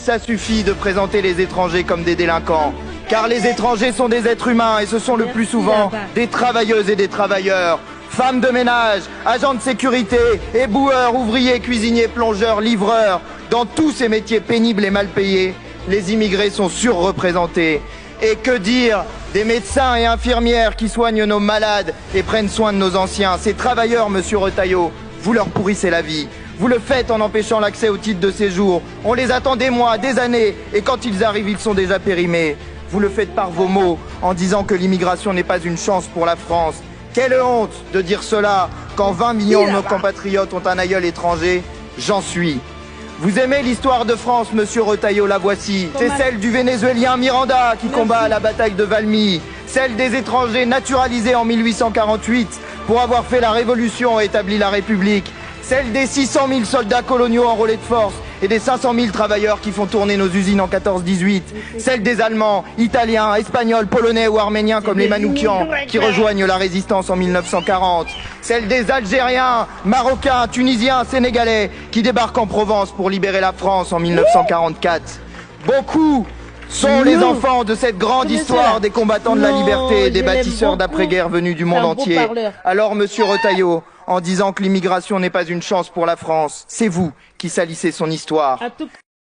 Ça suffit de présenter les étrangers comme des délinquants. Car les étrangers sont des êtres humains et ce sont le plus souvent des travailleuses et des travailleurs. Femmes de ménage, agents de sécurité, éboueurs, ouvriers, cuisiniers, plongeurs, livreurs. Dans tous ces métiers pénibles et mal payés, les immigrés sont surreprésentés. Et que dire des médecins et infirmières qui soignent nos malades et prennent soin de nos anciens. Ces travailleurs, monsieur Retailleau, vous leur pourrissez la vie. Vous le faites en empêchant l'accès au titre de séjour. On les attend des mois, des années, et quand ils arrivent, ils sont déjà périmés. Vous le faites par vos mots, en disant que l'immigration n'est pas une chance pour la France. Quelle honte de dire cela, quand 20 millions de nos compatriotes ont un aïeul étranger. J'en suis. Vous aimez l'histoire de France, monsieur Retailleau, la voici. C'est celle du Vénézuélien Miranda qui combat à la bataille de Valmy. Celle des étrangers naturalisés en 1848 pour avoir fait la Révolution et établi la République. Celle des 600 000 soldats coloniaux enrôlés de force et des 500 000 travailleurs qui font tourner nos usines en 14-18. Celle des Allemands, Italiens, Espagnols, Polonais ou Arméniens comme les Manoukians qui rejoignent la résistance en 1940. Celle des Algériens, Marocains, Tunisiens, Sénégalais qui débarquent en Provence pour libérer la France en 1944. Beaucoup sont les enfants de cette grande histoire des combattants de la liberté et des bâtisseurs d'après-guerre venus du monde entier. Alors, monsieur Retailleau, en disant que l'immigration n'est pas une chance pour la France, c'est vous qui salissez son histoire.